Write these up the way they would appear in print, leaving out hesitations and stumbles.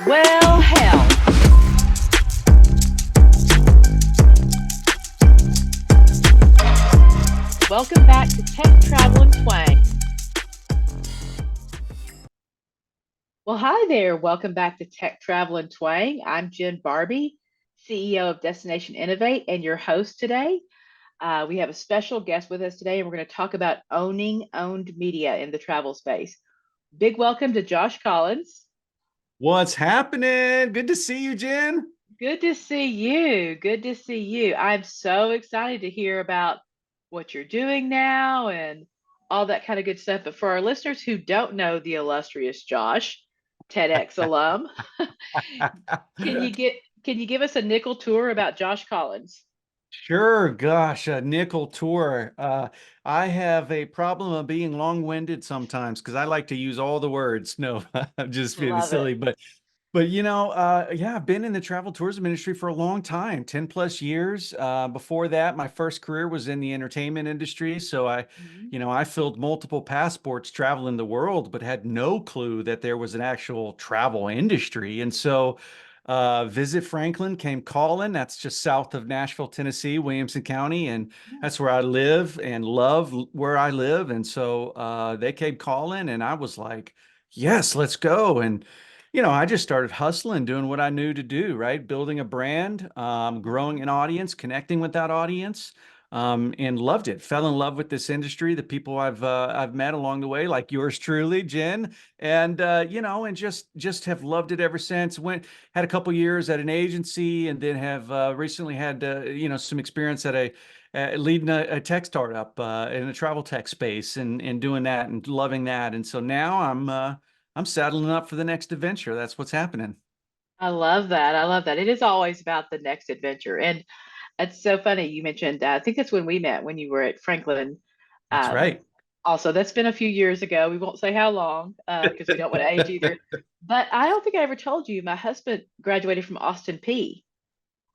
Well, hell. Welcome back to Tech Travel and Twang. Well, hi there. Welcome back to Tech Travel and Twang. I'm Jen Barbie, CEO of Destination Innovate, and your host today. We have a special guest with us today, and we're going to talk about owning owned media in the travel space. Big welcome to Josh Collins. What's happening? Good to see you, Jen. Good to see you. Good to see you. I'm so excited to hear about what you're doing now and all that kind of good stuff. But for our listeners who don't know the illustrious Josh, TEDx alum, can you get can you give us a nickel tour about Josh Collins? Sure, gosh, a nickel tour. I have a problem of being long-winded sometimes because I like to use all the words. No, I'm just being Love it. silly, but yeah, I've been in the travel tourism industry for a long time, 10 plus years. Before that, my first career was in the entertainment industry. So Mhm. I filled multiple passports traveling the world, but had no clue that there was an actual travel industry. And so Visit Franklin came calling. That's just south of Nashville, Tennessee, Williamson County. And that's where I live and love where I live. And so they came calling, and I was like, yes, let's go. And I just started hustling, doing what I knew to do, right? Building a brand, growing Mhm. an audience, connecting with that audience, and loved it. Fell in love with this industry, the people I've met along the way, like yours truly, Jen, and and just have loved it ever since. Had a couple years at an agency, and then have recently had some experience at a leading a tech startup in a travel tech space, and doing that and loving that. And so now I'm saddling up for the next adventure. That's what's happening. I love that. I love that. It is always about the next adventure. And it's so funny you mentioned, I think that's when we met, when you were at Franklin. That's Um, right. Also, that's been a few years ago. We won't say how long because we don't want to age either. But I don't think I ever told you my husband graduated from Austin P,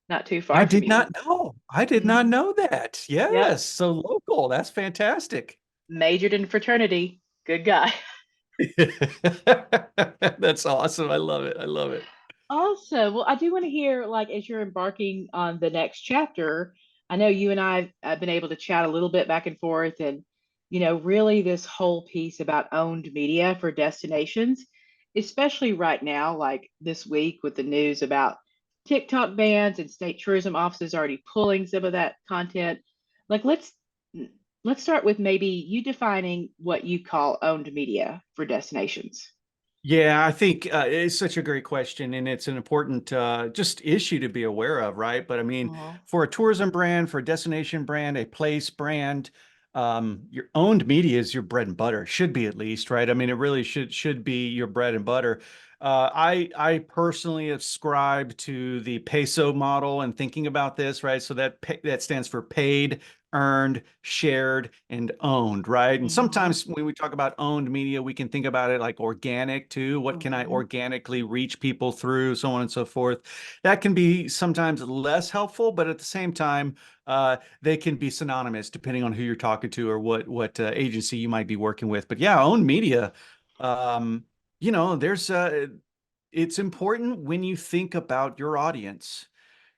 not too I far from did you. not know. I did not Hmm. know that. Yep. Yes, so local. That's fantastic. Majored in fraternity. Good guy. That's awesome. I love it. I love it. Also, well, I do want to hear, like, as you're embarking on the next chapter, I know you and I have been able to chat a little bit back and forth, and, really this whole piece about owned media for destinations, especially right now, like this week with the news about TikTok bans and state tourism offices already pulling some of that content. Like, let's start with maybe you defining what you call owned media for destinations. Yeah, I think it's such a great question, and it's an important just issue to be aware of, right? But I mean, Uh-huh. for a tourism brand, for a destination brand, a place brand, your owned media is your bread and butter. Should be at least, right? I mean, it really should be your bread and butter. I personally subscribe to the peso model and thinking about this, right? So that stands for paid, earned, shared, and owned, right? And Mm-hmm. sometimes when we talk about owned media, we can think about it like organic too. What can I Mm-hmm. organically reach people through, so on and so forth. That can be sometimes less helpful, but at the same time, they can be synonymous depending on who you're talking to or what agency you might be working with. But yeah, owned media. Um, there's it's important when you think about your audience.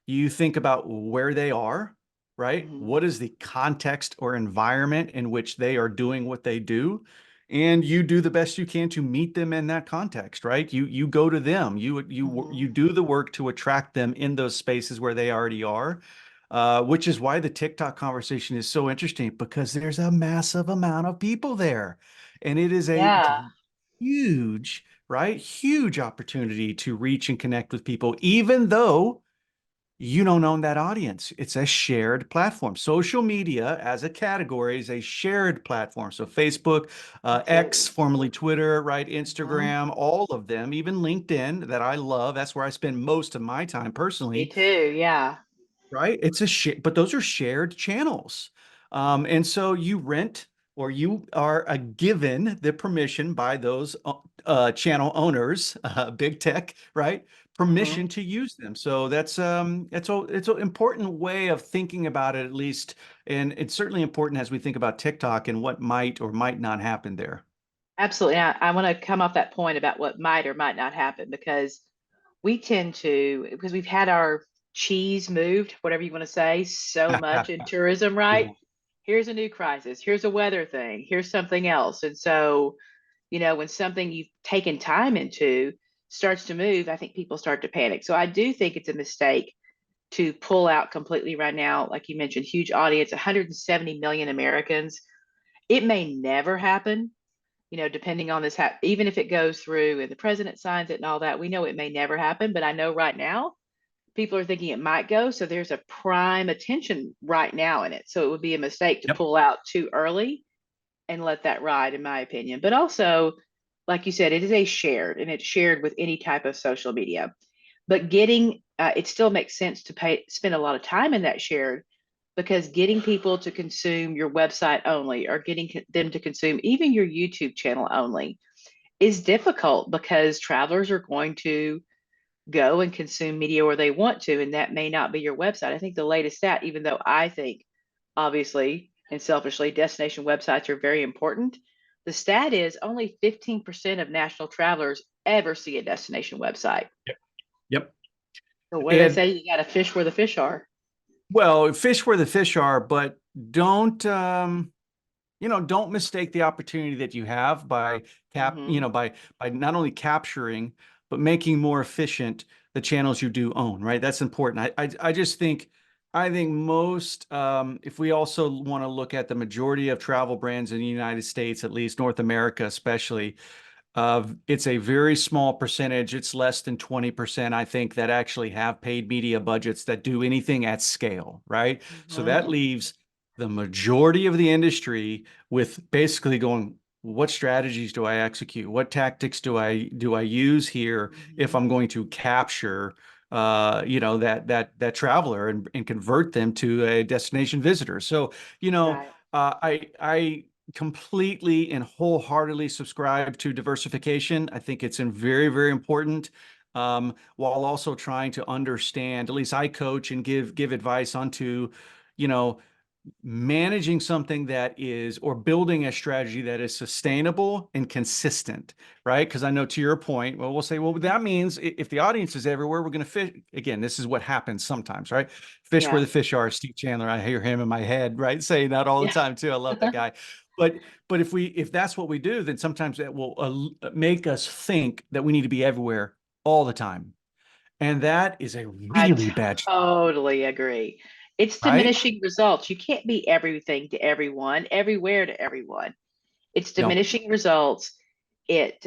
You think about where they are, right? Mm-hmm. What is the context or environment in which they are doing what they do? And you do the best you can to meet them in that context, right? You go to them. You Mm-hmm. do the work to attract them in those spaces where they already are. Which is why the TikTok conversation is so interesting because there's a massive amount of people there. And it is a Yeah. huge, right? Huge opportunity to reach and connect with people, even though you don't own that audience. It's a shared platform. Social media as a category is a shared platform. So Facebook, X, Absolutely. formerly Twitter, right? Hmm. Instagram, all of them, even LinkedIn that I love. That's where I spend most of my time Me personally, too. Yeah. right? But those are shared channels. And so you rent or you are given the permission by those channel owners, big tech, right? Hmm. Permission to use them. So it's an important way of thinking about it, at least, and it's certainly important as we think about TikTok and what might or might not happen there. Absolutely. I want to come off that point about what might or might not happen because we tend to, because we've had our cheese moved, whatever you want to say, so much in tourism, right? Yeah. Here's a new crisis, here's a weather thing, here's something else. And so, when something you've taken time into starts to move, I think people start to panic. So I do think it's a mistake to pull out completely right now. Like you mentioned, huge audience, 170 million Americans. It may never happen, depending on this, even if it goes through and the president signs it and all that, we know it may never happen. But I know right now people are thinking it might go. So there's a prime attention right now in it. So it would be a mistake to Yep. pull out too early and let that ride, in my opinion. But also, like you said, it is a shared, and it's shared with any type of social media. But it still makes sense to spend a lot of time in that shared, because getting people to consume your website only, or getting them to consume even your YouTube channel only, is difficult, because travelers are going to go and consume media where they want to, and that may not be your website. I think the latest stat, even though I think obviously and selfishly destination websites are very important, the stat is only 15% of national travelers ever see a destination website. Yep. Yep. So what do they And say? You got to fish where the fish are. well, fish where the fish are, but don't don't mistake the opportunity that you have by Hmm. by not only capturing but making more efficient the channels you do own, right? That's important. I just think I think most if we also want to look at the majority of travel brands in the United States, at least North America especially, it's a very small percentage. It's less than 20%, I think, that actually have paid media budgets that do anything at scale, right? So that Hmm. leaves the majority of the industry with basically going, what strategies do I execute? What tactics do I use here if Hmm. I'm going to capture that traveler and convert them to a destination visitor? So, Right. I completely and wholeheartedly subscribe to diversification. I think it's very, very important. While also trying to understand, at least I coach and give advice onto, you know, managing something that is, or building a strategy that is sustainable and consistent, right? Because I know to your point, well, we'll say, well, that means if the audience is everywhere, we're going to fish. Again, this is what happens sometimes, right? Fish where Yeah. the fish are. Steve Chandler, I hear him in my head, right? Saying that all the Yeah. time too. I love that guy. But if that's what we do, then sometimes that will make us think that we need to be everywhere all the time. And that is a I really bad, totally agree. It's right? diminishing results. You can't be everything to everyone, everywhere to everyone. It's No, diminishing results. It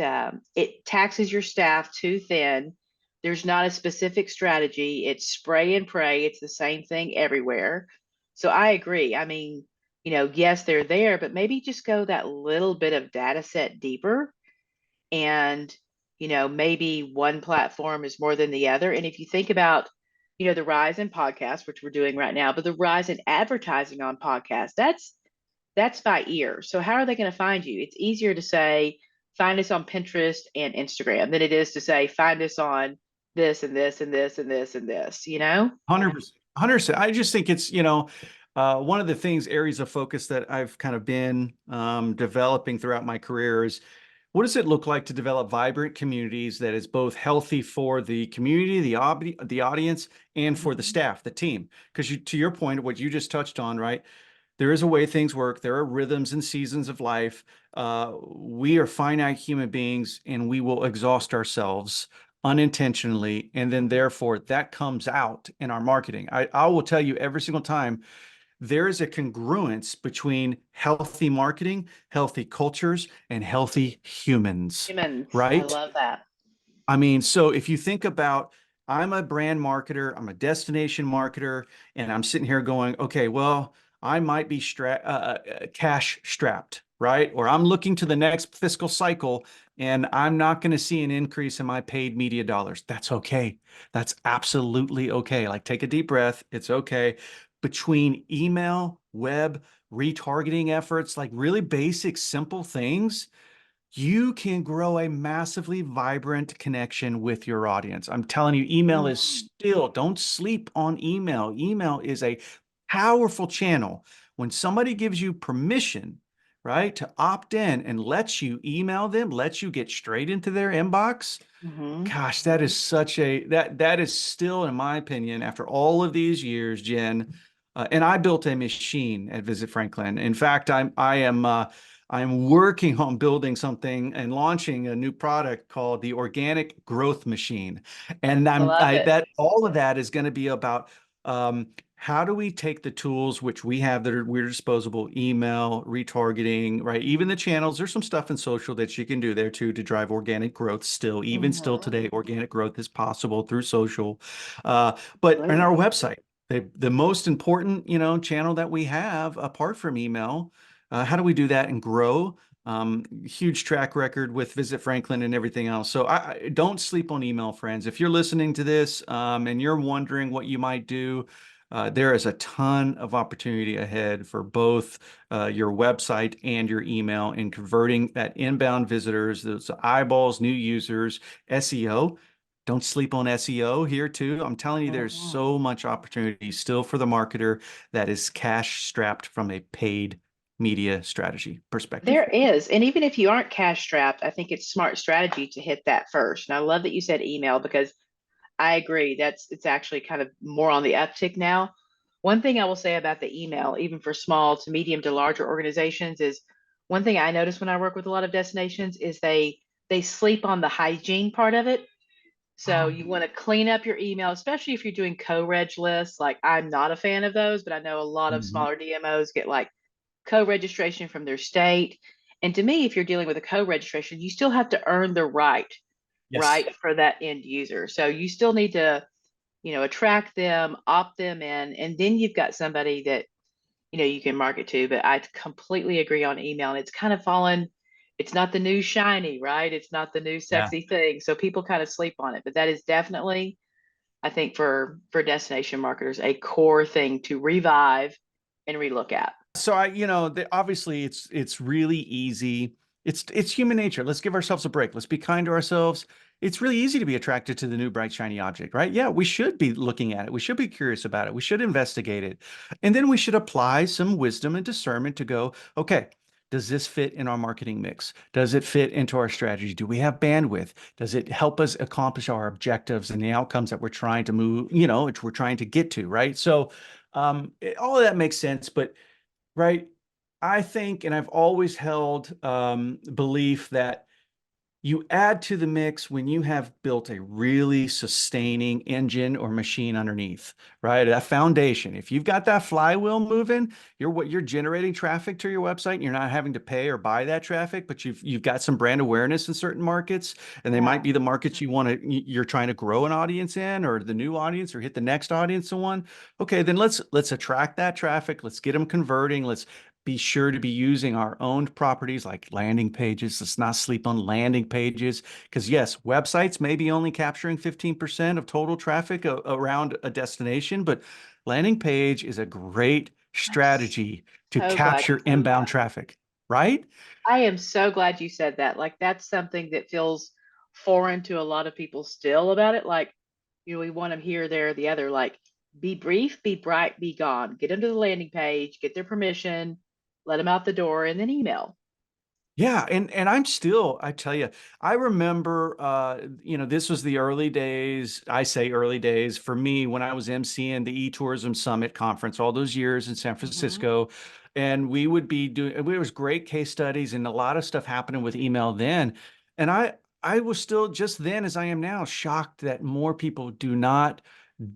taxes your staff too thin. There's not a specific strategy. It's spray and pray. It's the same thing everywhere. So I agree. I mean, yes, they're there, but maybe just go that little bit of data set deeper, and maybe one platform is more than the other. And if you think about the rise in podcasts, which we're doing right now, but the rise in advertising on podcasts, that's by ear. So how are they going to find you? It's easier to say find us on Pinterest and Instagram than it is to say find us on this and this and this and this and this. 100%. 100%. I just think it's, one of the things, areas of focus that I've kind of been developing throughout my career is what does it look like to develop vibrant communities that is both healthy for the community, the audience, and for the Mhm. staff, the team? Because to your point, what you just touched on, right? There is a way things work. There are rhythms and seasons of life. We are finite human beings and we will exhaust ourselves unintentionally. And then therefore that comes out in our marketing. I will tell you every single time there is a congruence between healthy marketing, healthy cultures, and healthy humans, Humans, I right? love that. I mean, so if you think about, I'm a brand marketer, I'm a destination marketer, and I'm sitting here going, okay, well, I might be cash strapped, right? Or I'm looking to the next fiscal cycle and I'm not going to see an increase in my paid media dollars. That's okay. That's absolutely okay. Like, take a deep breath. It's okay. Between email, web, retargeting efforts, like really basic, simple things, you can grow a massively vibrant connection with your audience. I'm telling you, email is Mm. still, don't sleep on email. Email is a powerful channel. When somebody gives you permission, right, to opt in and lets you email them, lets you get straight into their inbox. Hmm. Gosh, that is such a that is still, in my opinion, after all of these years, Jen. And I built a machine at Visit Franklin. In fact, I'm working on building something and launching a new product called the Organic Growth Machine. And I love it. that all of that is going to be about how do we take the tools which we have that are we're disposable, email, retargeting, right? Even the channels, there's some stuff in social that you can do there too to drive organic growth still. Even still Hmm. today, organic growth is possible through social. But in our Absolutely. website, the most important, channel that we have apart from email, how do we do that and grow? Huge track record with Visit Franklin and everything else. So I don't sleep on email, friends. If you're listening to this, and you're wondering what you might do, there is a ton of opportunity ahead for both your website and your email in converting that inbound visitors, those eyeballs, new users, SEO. Don't sleep on SEO here too. I'm telling you, there's Hmm. so much opportunity still for the marketer that is cash strapped from a paid media strategy perspective. There is. And even if you aren't cash strapped, I think it's smart strategy to hit that first. And I love that you said email because I agree. It's actually kind of more on the uptick now. One thing I will say about the email, even for small to medium to larger organizations, is one thing I notice when I work with a lot of destinations is they sleep on the hygiene part of it. So you want to clean up your email, especially if you're doing co-reg lists. Like I'm not a fan of those, but I know a lot of Mhm. smaller DMOs get like co-registration from their state. And to me, if you're dealing with a co-registration, you still have to earn the right, Yes. right, for that end user. So you still need to, attract them, opt them in, and then you've got somebody that, you can market to. But I completely agree on email. And it's kind of fallen, it's not the new shiny, right? It's not the new Yeah. sexy thing. So people kind of sleep on it. But that is definitely, I think, for destination marketers, a core thing to revive and relook at. So obviously it's really easy. It's human nature. Let's give ourselves a break. Let's be kind to ourselves. It's really easy to be attracted to the new bright shiny object, right? Yeah, we should be looking at it. We should be curious about it. We should investigate it. And then we should apply some wisdom and discernment to go, okay, does this fit in our marketing mix? Does it fit into our strategy? Do we have bandwidth? Does it help us accomplish our objectives and the outcomes that we're trying to move, which we're trying to get to, right? So all of that makes sense, but right? I think, and I've always held belief that you add to the mix when you have built a really sustaining engine or machine underneath, right? That foundation. If you've got that flywheel moving, you're generating traffic to your website and you're not having to pay or buy that traffic, but you've got some brand awareness in certain markets, and they might Yeah. be the markets you're trying to grow an audience in, or the new audience, or hit the next audience in one. Okay, then let's attract that traffic. Let's get them converting. Let's be sure to be using our owned properties like landing pages. Let's not sleep on landing pages because, yes, websites may be only capturing 15% of total traffic around a destination, but landing page is a great I'm strategy to so glad you capture said inbound that. traffic, right? I am so glad you said that. Like that's something that feels foreign to a lot of people still about it. Like, we want them here, there, the other. Like, be brief, be bright, be gone. Get them to the landing page, get their permission, let them out the door, and then email. Yeah, and I tell you, I remember this was the early days. I say early days for me when I was emceeing the eTourism Summit conference all those years in San Hmm. Francisco. And we would be doing it was great case studies and a lot of stuff happening with email then. And I was still just then as I am now shocked that more people do not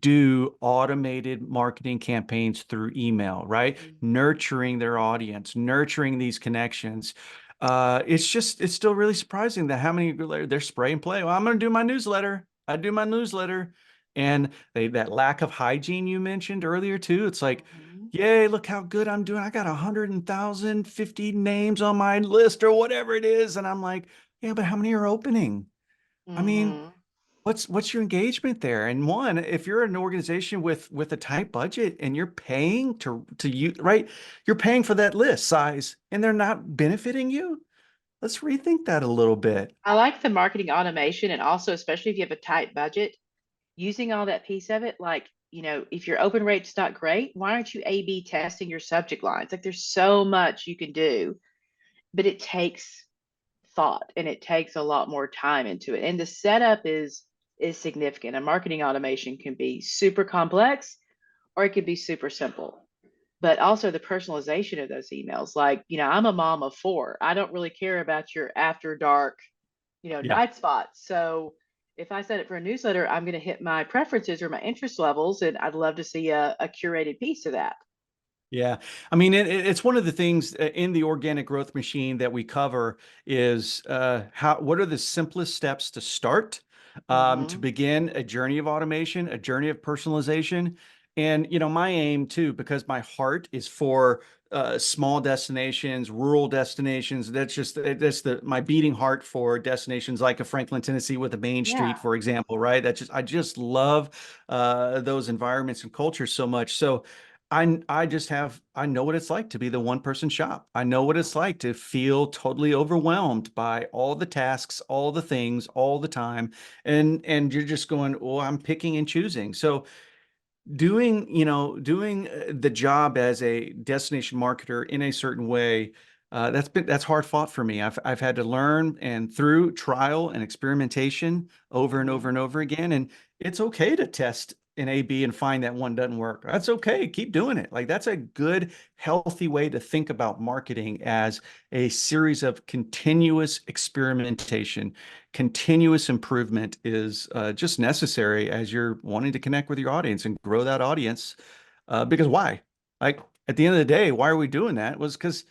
do automated marketing campaigns through email, right? Nurturing their audience, nurturing these connections. It's still really surprising that how many they're spray and play. Well, I'm going to do my newsletter. I do my newsletter, and that lack of hygiene you mentioned earlier too. It's like, Hmm. yay, look how good I'm doing. I got 100,050 names on my list or whatever it is, and I'm like, yeah, but how many are opening? I mean, Hmm. what's your engagement there? And one, if you're an organization with a tight budget and you're paying to you, right? You're paying for that list size and they're not benefiting you. Let's rethink that a little bit. I like the marketing automation, and also, especially if you have a tight budget, using all that piece of it. Like, if your open rate's not great, why aren't you A/B testing your subject lines? Like, there's so much you can do but it takes thought and it takes a lot more time into it. And the setup is significant. A marketing automation can be super complex or it can be super simple. But also the personalization of those emails. Like, I'm a mom of four. I don't really care about your after dark, Yeah. night spots. So if I set it for a newsletter, I'm going to hit my preferences or my interest levels, and I'd love to see a curated piece of that. Yeah. I mean, it's one of the things in the organic growth machine that we cover is what are the simplest steps to start, to Hmm. begin a journey of automation, a journey of personalization. And, my aim too, because my heart is for small destinations, rural destinations. That's my beating heart for destinations like a Franklin, Tennessee with a Main Street, Yeah. for example, right? I just love those environments and cultures so much. So, I know what it's like to be the one person shop. I know what it's like to feel totally overwhelmed by all the tasks, all the things, all the time. And you're just going, oh, I'm picking and choosing. So doing the job as a destination marketer in a certain way, that's hard fought for me. I've had to learn, and through trial and experimentation over and over Hmm. and over again. And it's okay to test an A/B and find that one doesn't work. That's okay. Keep doing it. Like, that's a good, healthy way to think about marketing, as a series of continuous experimentation. Continuous improvement is just necessary as you're wanting to connect with your audience and grow that audience. Because why? Like, at the end of the day, why are we doing that? Was because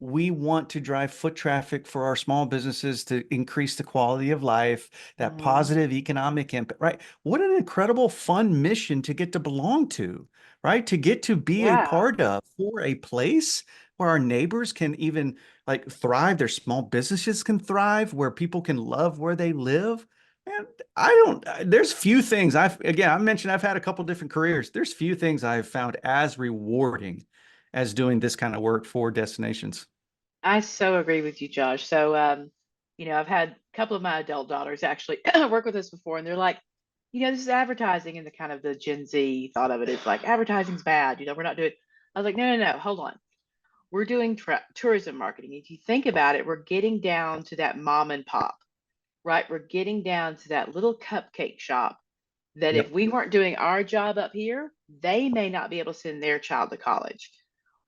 we want to drive foot traffic for our small businesses to increase the quality of life, that Hmm. positive economic impact, right? What an incredible, fun mission to get to belong to, right? To get to be a Yeah. part of, for a place where our neighbors can even like thrive, their small businesses can thrive, where people can love where they live. And there's few things I mentioned I've had a couple different careers. There's few things I've found as rewarding as doing this kind of work for destinations. I so agree with you, Josh. So, I've had a couple of my adult daughters actually work with us before, and they're like, this is advertising, and the kind of the Gen Z thought of it is like advertising's bad. We're not doing. I was like, no, no, no, hold on. We're doing tourism marketing. If you think about it, we're getting down to that mom and pop, right? We're getting down to that little cupcake shop that if Yep. we weren't doing our job up here, they may not be able to send their child to college.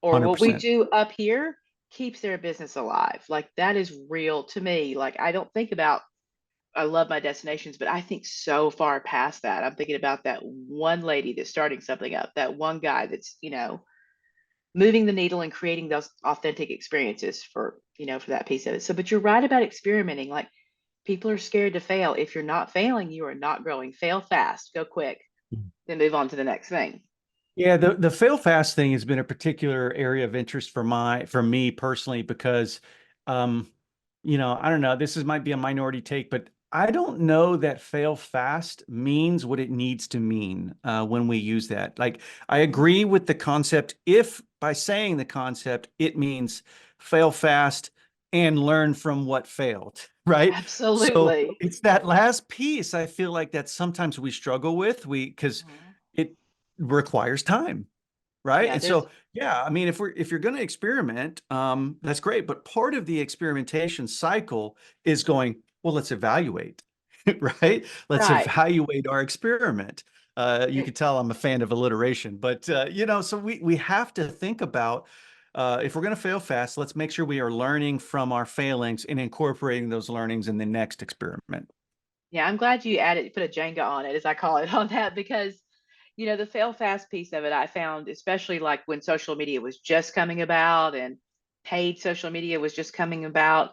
Or what we 100%. do up here keeps their business alive. Like that is real to me. Like I don't think about, I love my destinations, but I think so far past that. I'm thinking about that one lady that's starting something up, that one guy that's, moving the needle and creating those authentic experiences for that piece of it. So, but you're right about experimenting. Like people are scared to fail. If you're not failing, you are not growing. Fail fast, go quick, then move on to the next thing. Yeah, the fail fast thing has been a particular area of interest for me personally, because um I don't know, this might be a minority take, but I don't know that fail fast means what it needs to mean when we use that. Like, I agree with the concept if by saying the concept it means fail fast and learn from what failed, right? So Absolutely. it's that last piece I feel like that sometimes we struggle with, we because Mhm. it requires time, right? Yeah, And there's so, yeah, I mean, if you're going to experiment, that's great. But part of the experimentation cycle is going, well, let's evaluate, right? Let's right. evaluate our experiment. You It- could tell I'm a fan of alliteration, but so we have to think about, if we're going to fail fast, let's make sure we are learning from our failings and incorporating those learnings in the next experiment. yeah, I'm glad you added, put a Jenga on it, as I call it, on that because, the fail fast piece of it, I found, especially like when social media was just coming about and paid social media was just coming about,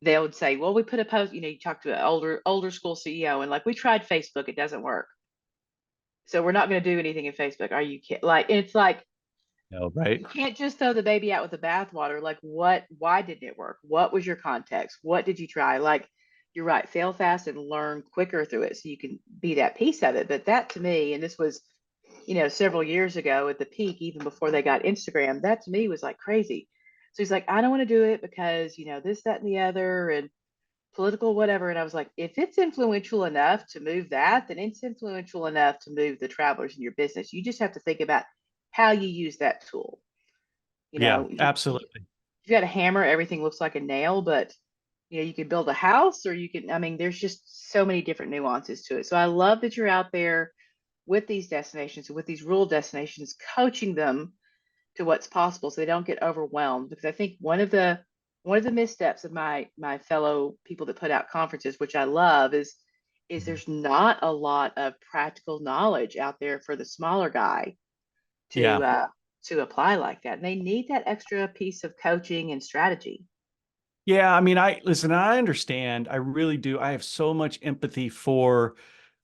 they would say, well, we put a post, you talk to an older school CEO and like, we tried Facebook, it doesn't work. So we're not going to do anything in Facebook. Are you kidding? Like, it's like, No, right? you can't just throw the baby out with the bathwater. Like, why didn't it work? What was your context? What did you try? Like, you're right, fail fast and learn quicker through it so you can be that piece of it. But that to me, and this was, several years ago at the peak, even before they got Instagram, that to me was like crazy. So he's like, I don't want to do it because, this, that, and the other, and political, whatever. And I was like, if it's influential enough to move that, then it's influential enough to move the travelers in your business. You just have to think about how you use that tool. You Yeah, know, you, absolutely. If you got a hammer, everything looks like a nail, but you can build a house or you can, I mean, there's just so many different nuances to it. So I love that you're out there with these destinations, with these rural destinations, coaching them to what's possible so they don't get overwhelmed. Because I think one of the missteps of my fellow people that put out conferences, which I love, is Mhm. there's not a lot of practical knowledge out there for the smaller guy to Yeah. uh, to apply like that. And they need that extra piece of coaching and strategy. Yeah, I mean, I listen, I understand. I really do. I have so much empathy for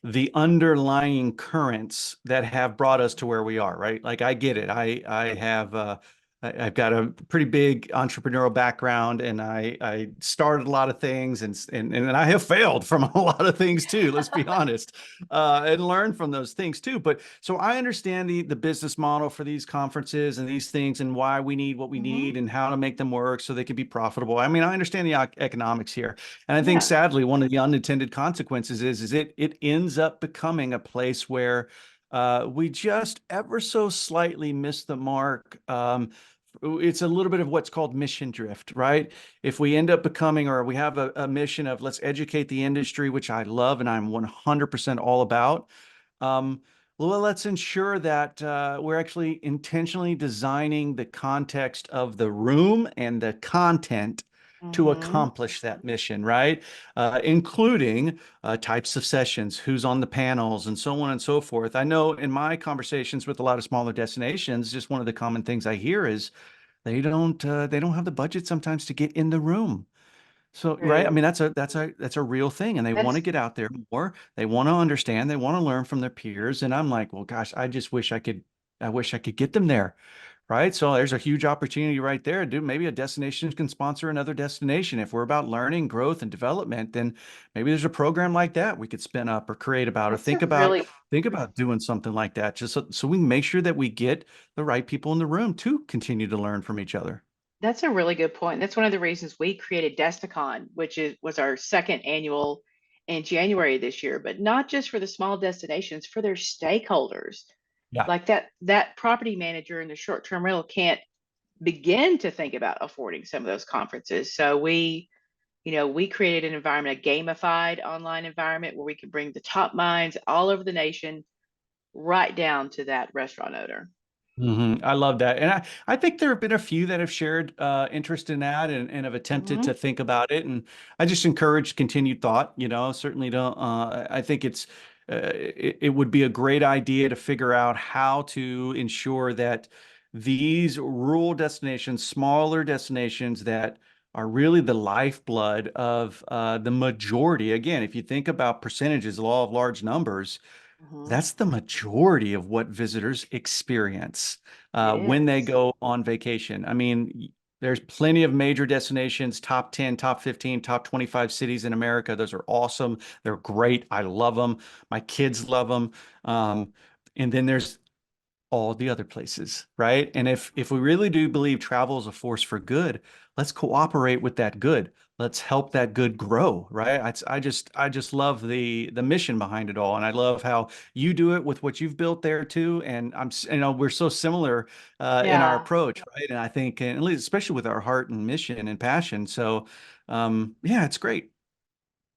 the underlying currents that have brought us to where we are, right? Like I get it. I have I've got a pretty big entrepreneurial background and I started a lot of things and I have failed from a lot of things too, let's be honest. And learn from those things too. But so I understand the business model for these conferences and these things and why we need what we Hmm. need and how to make them work so they can be profitable. I mean, I understand the economics here. And I think Yeah. sadly, one of the unintended consequences is it ends up becoming a place where we just ever so slightly miss the mark. It's a little bit of what's called mission drift, right? If we end up becoming, or we have a mission of let's educate the industry, which I love and I'm 100% all about. Um, well, let's ensure that we're actually intentionally designing the context of the room and the content to Hmm. accomplish that mission, right? Including types of sessions, who's on the panels, and so on and so forth. I know in my conversations with a lot of smaller destinations, just one of the common things I hear is they don't have the budget sometimes to get in the room. So, right, I True. mean that's a real thing, and they want to That's get out there more. They want to understand. They want to learn from their peers. And I'm like, well, gosh, I just wish I could. I wish I could get them there, right? So there's a huge opportunity right there. Dude, maybe a destination can sponsor another destination. If we're about learning, growth, and development, then maybe there's a program like that we could spin up or create about, or that's a really think about doing something like that, just so we can make sure that we get the right people in the room to continue to learn from each other. That's a really good point. That's one of the reasons we created Desticon, which was our second annual in January this year, but not just for the small destinations, for their stakeholders. Yeah. Like that property manager in the short-term rental can't begin to think about affording some of those conferences. So we created an environment, a gamified online environment where we can bring the top minds all over the nation right down to that restaurant owner. I love that. And I think there have been a few that have shared interest in that and have attempted Hmm. to think about it. And I just encourage continued thought, certainly don't, I think it would be a great idea to figure out how to ensure that these rural destinations, smaller destinations that are really the lifeblood of the majority. Again, if you think about percentages, the law of large numbers, Hmm. that's the majority of what visitors experience It when they is. go on vacation. I mean, there's plenty of major destinations, top 10, top 15, top 25 cities in America. Those are awesome. They're great. I love them. My kids love them. Um, and then there's all the other places, right? And if we really do believe travel is a force for good, let's cooperate with that good. Let's help that good grow, right? I just love the mission behind it all, and I love how you do it with what you've built there too. And we're so similar in our Yeah. approach, right? And I think, and at least especially with our heart and mission and passion. So, yeah, it's great.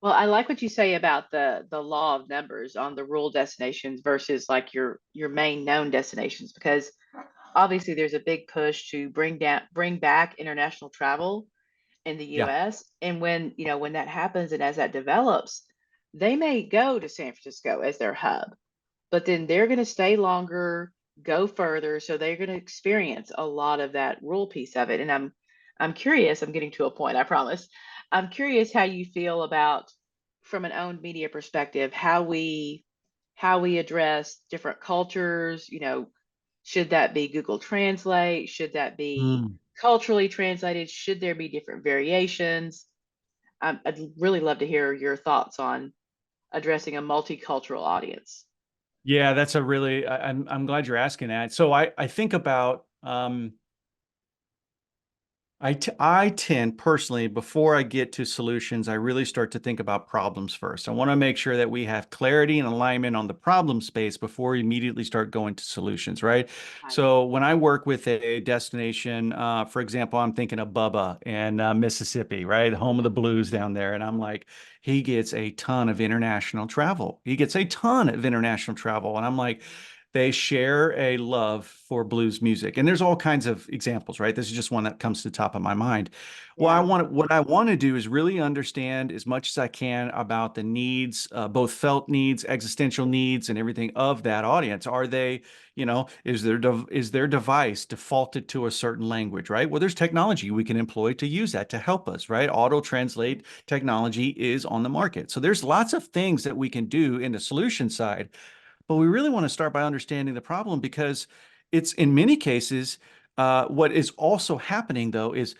Well, I like what you say about the law of numbers on the rural destinations versus like your main known destinations, because obviously there's a big push to bring back international travel in the Yeah. US. And when that happens and as that develops, they may go to San Francisco as their hub, but then they're going to stay longer, go further, so they're going to experience a lot of that rural piece of it. And I'm curious, I'm getting to a point, I promise. I'm curious how you feel about, from an owned media perspective, how we address different cultures, should that be Google Translate? Should that be Mm. culturally translated? Should there be different variations? I'd really love to hear your thoughts on addressing a multicultural audience. Yeah, that's a really, I'm glad you're asking that. So I think about, I tend personally, before I get to solutions, I really start to think about problems first. I want to make sure that we have clarity and alignment on the problem space before we immediately start going to solutions, right? Right. So when I work with a destination, for example, I'm thinking of Bubba in Mississippi, right? Home of the blues down there. And I'm like, he gets a ton of international travel. He gets a ton of international travel. And I'm like, they share a love for blues music. And there's all kinds of examples, right? This is just one that comes to the top of my mind. Yeah. What I want to do is really understand as much as I can about the needs, both felt needs, existential needs, and everything of that audience. Are they, is their device defaulted to a certain language, right? Well, there's technology we can employ to use that to help us, right? Auto translate technology is on the market. So there's lots of things that we can do in the solution side, but we really want to start by understanding the problem, because it's in many cases, what is also happening though is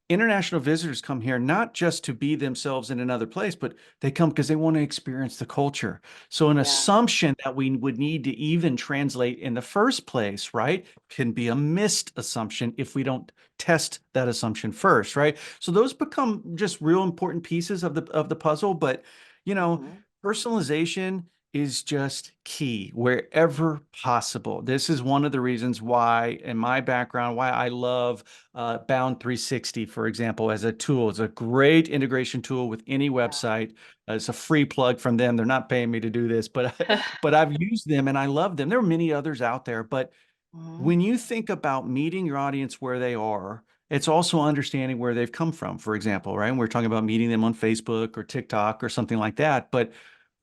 international visitors come here not just to be themselves in another place, but they come because they want to experience the culture. So an Yeah. assumption that we would need to even translate in the first place, right, can be a missed assumption if we don't test that assumption first, right? So those become just real important pieces of the puzzle. But you know, Hmm. personalization is just key wherever possible. This is one of the reasons why, in my background, why I love Bound 360, for example, as a tool. It's a great integration tool with any website. It's a free plug from them. They're not paying me to do this, but Yeah. but I've used them and I love them. There are many others out there, but Hmm. when you think about meeting your audience where they are, it's also understanding where they've come from, for example, right? And we're talking about meeting them on Facebook or TikTok or something like that. But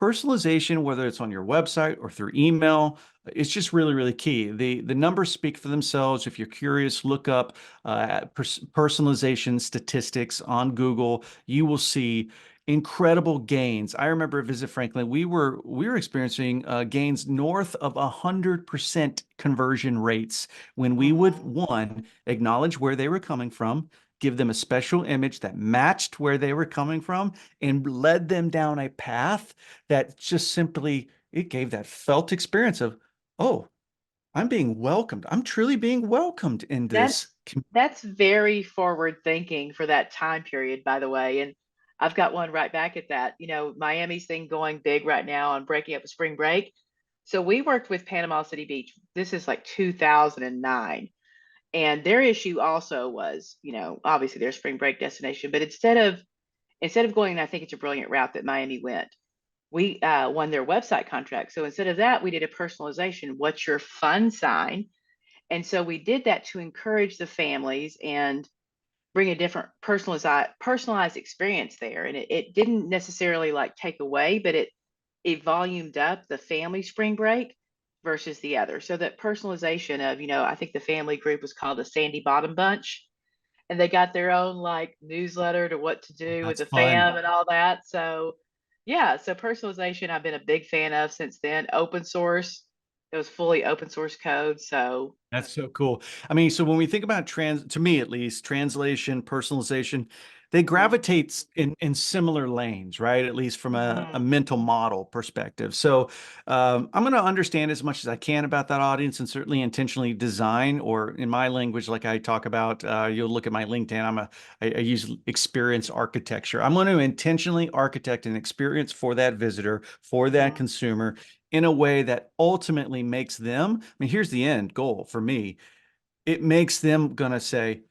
personalization, whether it's on your website or through email, it's just really, really key. The numbers speak for themselves. If you're curious, look up personalization statistics on Google. You will see incredible gains. I remember at Visit Franklin, we were experiencing gains north of 100% conversion rates when we would, Hmm. one, acknowledge where they were coming from, give them a special image that matched where they were coming from, and led them down a path that just simply, it gave that felt experience of, oh, I'm being welcomed. I'm truly being welcomed in That this. that's very forward thinking for that time period, by the way. And I've got one right back at that. Miami's thing going big right now on breaking up a spring break. So we worked with Panama City Beach. This is like 2009. And their issue also was, obviously their spring break destination, but instead of going, and I think it's a brilliant route that Miami went. We won their website contract. So instead of that, we did a personalization. What's your fun sign? And so we did that to encourage the families and bring a different personalized experience there. And it didn't necessarily like take away, but it volumed up the family spring break versus the other. So that personalization of, I think the family group was called the Sandy Bottom Bunch, and they got their own like newsletter to what to do with That's the fun. fam and all that. So yeah, so personalization I've been a big fan of since then. Open source, it was fully open source code. So That's so cool. I mean, so when we think about to me at least, translation, personalization, they mhm, gravitate in similar lanes, right? At least from a mhm, mental model perspective. So I'm going to understand as much as I can about that audience and certainly intentionally design, or in my language, like I talk about, you'll look at my LinkedIn, I use experience architecture. I'm going to intentionally architect an experience for that visitor, for that mhm, consumer, in a way that ultimately makes them, I mean, here's the end goal for me. It makes them gonna say,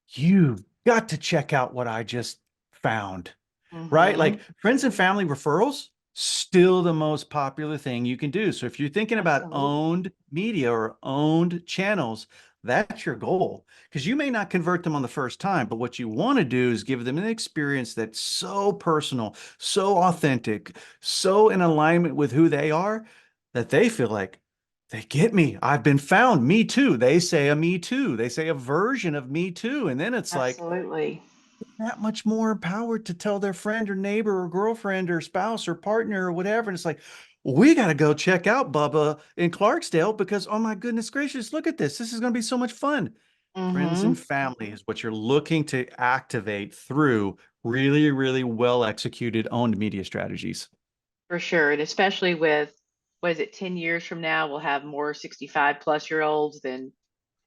you've got to check out what I just found, right? Like mhm. friends and family referrals, still the most popular thing you can do. So if you're thinking about Absolutely. owned media or owned channels, that's your goal, because you may not convert them on the first time, but what you want to do is give them an experience that's so personal, so authentic, so in alignment with who they are, that they feel like they get me. I've been found. Me too. They say a me too. They say a version of me too. And then it's like, Absolutely. that much more empowered to tell their friend or neighbor or girlfriend or spouse or partner or whatever. And it's like, we got to go check out Bubba in Clarksdale because, oh my goodness gracious, look at this. This is going to be so much fun. Friends and Mhm. family is what you're looking to activate through really, really well executed owned media strategies. For sure. And especially with, what is it, 10 years from now, we'll have more 65 plus year olds than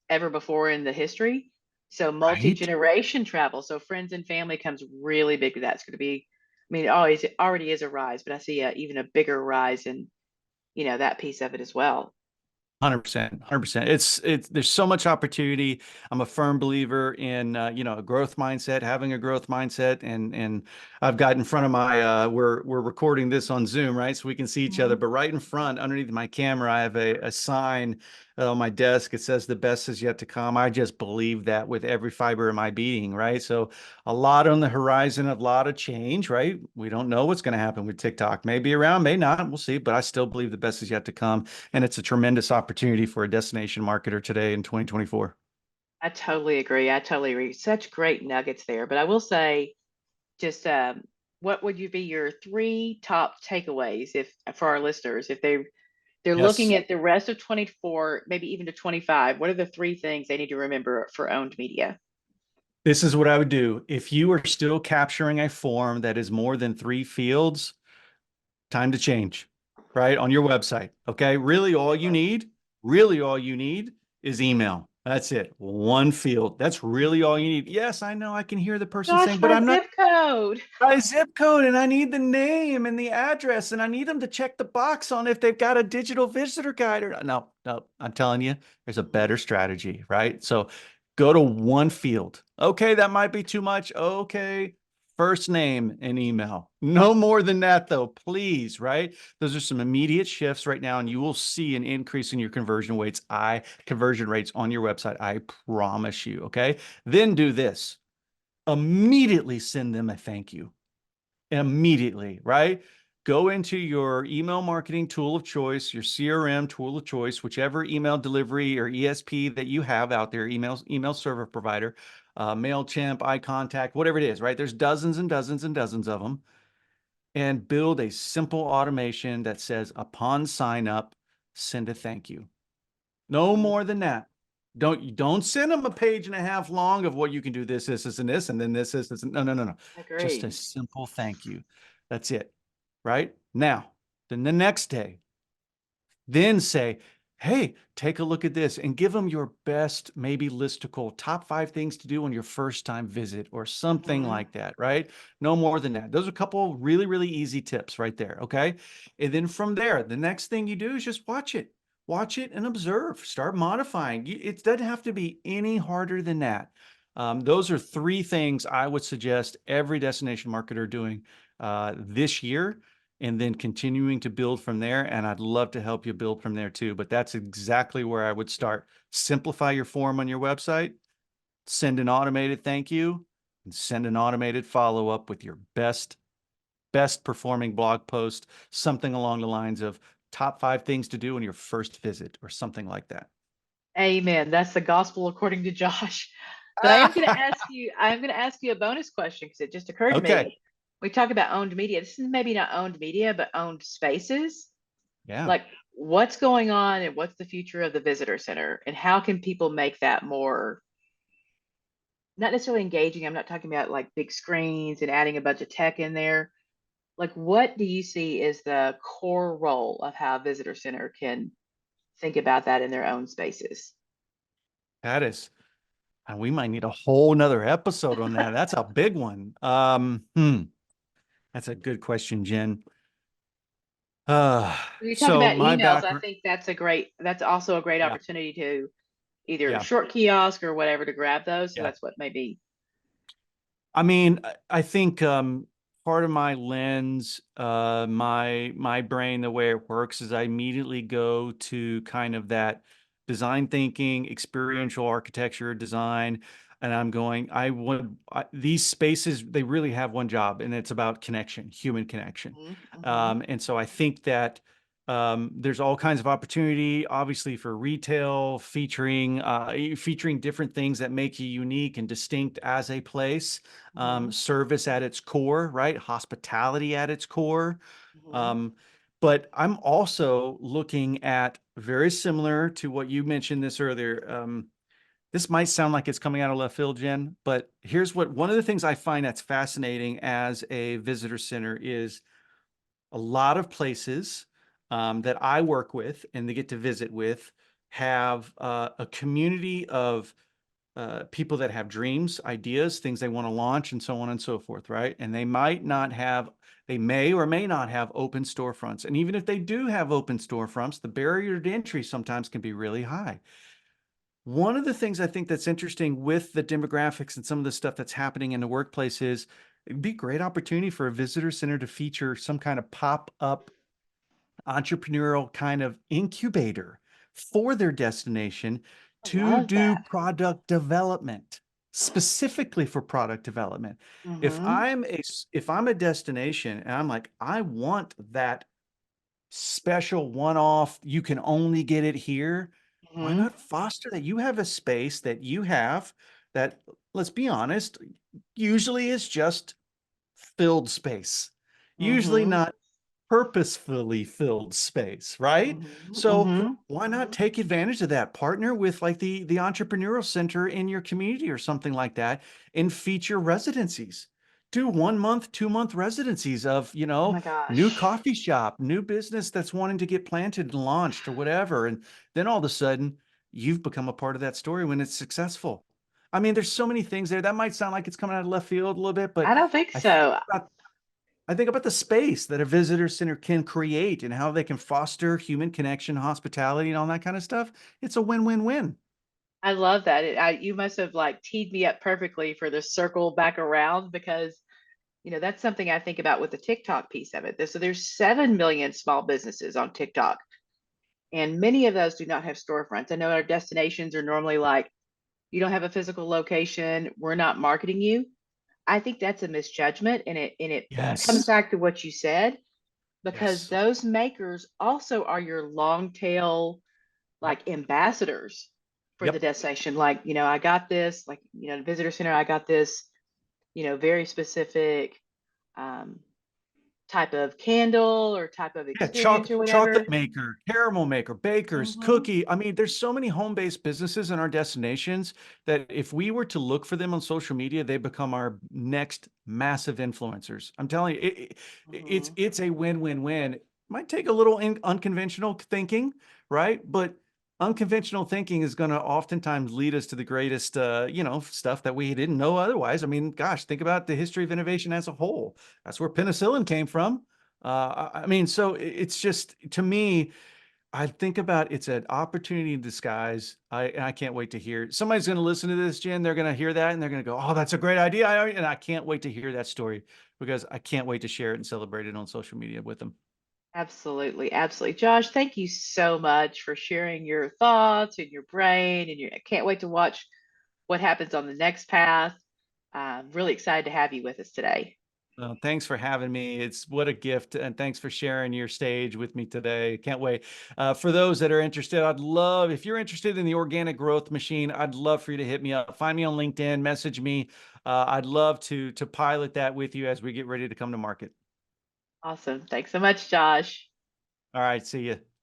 ever before in the history. So Right. multi-generation travel. So friends and family comes really big. That's going to be, I mean, it already is a rise, but I see even a bigger rise in, that piece of it as well. 100%, 100%. It's there's so much opportunity. I'm a firm believer in a growth mindset, having a growth mindset, and I've got in front of my we're recording this on Zoom, right? So we can see each other, Mhm. but right in front, underneath my camera, I have a sign on my desk. It says the best is yet to come. I just believe that with every fiber of my being, right? So a lot on the horizon, a lot of change, right? We don't know what's going to happen with TikTok. Maybe around, may not, we'll see, but I still believe the best is yet to come. And it's a tremendous opportunity for a destination marketer today in 2024. I totally agree. I totally agree. Such great nuggets there. But I will say, just what would you be your three top takeaways if for our listeners if they're looking Yes. at the rest of 24, maybe even to 25? What are the three things they need to remember for owned media? This is what I would do. If you are still capturing a form that is more than 3 fields, time to change, right? On your website. Okay. Really all you need is email. That's it. One field. That's really all you need. Yes, I know I can hear the person saying, Gosh, but my I'm not zip code. my zip code and I need the name and the address and I need them to check the box on if they've got a digital visitor guide or no, no, I'm telling you, there's a Mhm. better strategy, right? So go to one field. Okay, that might be too much. Okay, first name and email. No more than that though, please, right? Those are some immediate shifts right now and you will see an increase in your conversion rates on your website. I promise you, okay? Then do this. Immediately send them a thank you immediately, right? Go into your email marketing tool of choice, your CRM tool of choice, whichever email delivery or ESP that you have out there, email server provider, MailChimp, iContact, whatever it is, right? There's dozens and dozens and dozens of them. And build a simple automation that says, upon sign up, send a thank you. No Mhm. more than that. Don't send them a page and a half long of what you can do this, and this, and then this. No, no, no, no. Just a Agreed. simple thank you. That's it. Right? Now, then the next day, then say, hey, take a look at this and give them your best, maybe listicle, top 5 things to do on your first time visit or something Mhm. like that, right? No more than that. Those are a couple really, really easy tips right there. Okay. And then from there, the next thing you do is just watch it and observe, start modifying. It doesn't have to be any harder than that. Those are 3 things I would suggest every destination marketer doing this year and then continuing to build from there. And I'd love to help you build from there too. But that's exactly where I would start. Simplify your form on your website, send an automated thank you, and send an automated follow up with your best performing blog post, something along the lines of top 5 things to do on your first visit or something like that. Amen. That's the gospel according to Josh. But I'm going to ask you a bonus question because it just occurred to Okay. me. We talk about owned media. This is maybe not owned media, but owned spaces. Yeah. Like what's going on and what's the future of the visitor center and how can people make that more not necessarily engaging. I'm not talking about like big screens and adding a bunch of tech in there. Like what do you see is the core role of how a visitor center can think about that in their own spaces? That is, and we might need a whole nother episode on that. That's a big one. That's a good question, Jen. When you talk So about my emails, I background, think that's also a great yeah, opportunity to either yeah, short kiosk or whatever to grab those. So yeah. that's what maybe. I mean, I think part of my lens, my brain, the way it works is I immediately go to kind of that design thinking, experiential architecture design, and I'm going, these spaces, they really have one job, and it's about connection, human connection. Mm-hmm. And so I think that there's all kinds of opportunity, obviously, for retail, featuring different things that make you unique and distinct as a place, Mm-hmm. service at its core, right? Hospitality at its core. Mm-hmm. Um, but I'm also looking at very similar to what you mentioned this earlier. This might sound like it's coming out of left field, Jen, but here's what one of the things I find that's fascinating as a visitor center is a lot of places that I work with and they get to visit with have a community of people that have dreams, ideas, things they want to launch, and so on and so forth, right? And they might not have, they may or may not have open storefronts. And even if they do have open storefronts, the barrier to entry sometimes can be really high. One of the things I think that's interesting with the demographics and some of the stuff that's happening in the workplace is it'd be a great opportunity for a visitor center to feature some kind of pop-up entrepreneurial kind of incubator for their destination I to love do that. product development, specifically for product development. Mm-hmm. If I'm a destination and I'm like, I want that special one-off, you can only get it here, why Mm-hmm. not foster that? You have a space that you have that, let's be honest, usually is just filled space. Usually Mm-hmm. not purposefully filled space, right? Mm-hmm. So Mm-hmm. why not take advantage of that? Partner with like the entrepreneurial center in your community or something like that and feature residencies. Do 1 month, 2 month residencies of, Oh my new gosh. coffee shop, new business that's wanting to get planted and launched or whatever. And then all of a sudden you've become a part of that story when it's successful. I mean, there's so many things there. That might sound like it's coming out of left field a little bit, but I don't think I think so. about I think about the space that a visitor center can create and how they can foster human connection, hospitality, and all that kind of stuff. It's a win-win-win. I love that. You must have like teed me up perfectly for the circle back around because that's something I think about with the TikTok piece of it. So there's 7 million small businesses on TikTok, and many of those do not have storefronts. I know our destinations are normally like, you don't have a physical location, we're not marketing you. I think that's a misjudgment, and it comes Yes. back to what you said, because Yes. those makers also are your long tail Yep. like ambassadors for the Yep. destination. Like, I got this, like, the visitor center, I got this, very specific um, type of candle or type of Yeah, experience or chocolate whatever. maker, caramel maker, bakers, Hmm. cookie. I mean, there's so many home-based businesses in our destinations that if we were to look for them on social media, they become our next massive influencers. I'm telling you, Hmm. it's a win-win-win. Might take a little unconventional thinking, right? But unconventional thinking is going to oftentimes lead us to the greatest, stuff that we didn't know otherwise. I mean, gosh, think about the history of innovation as a whole. That's where penicillin came from. I mean, so it's just to me, I think about it's an opportunity in disguise. I can't wait to hear. Somebody's going to listen to this, Jen. They're going to hear that and they're going to go, "Oh, that's a great idea!" And I can't wait to hear that story because I can't wait to share it and celebrate it on social media with them. Absolutely, absolutely. Josh, thank you so much for sharing your thoughts and your brain. And I can't wait to watch what happens on the next path. I'm really excited to have you with us today. Well, thanks for having me. It's what a gift, and thanks for sharing your stage with me today. Can't wait. For those that are interested, I'd love if you're interested in the organic growth machine. I'd love for you to hit me up. Find me on LinkedIn, message me. I'd love to pilot that with you as we get ready to come to market. Awesome. Thanks so much, Josh. All right, see you.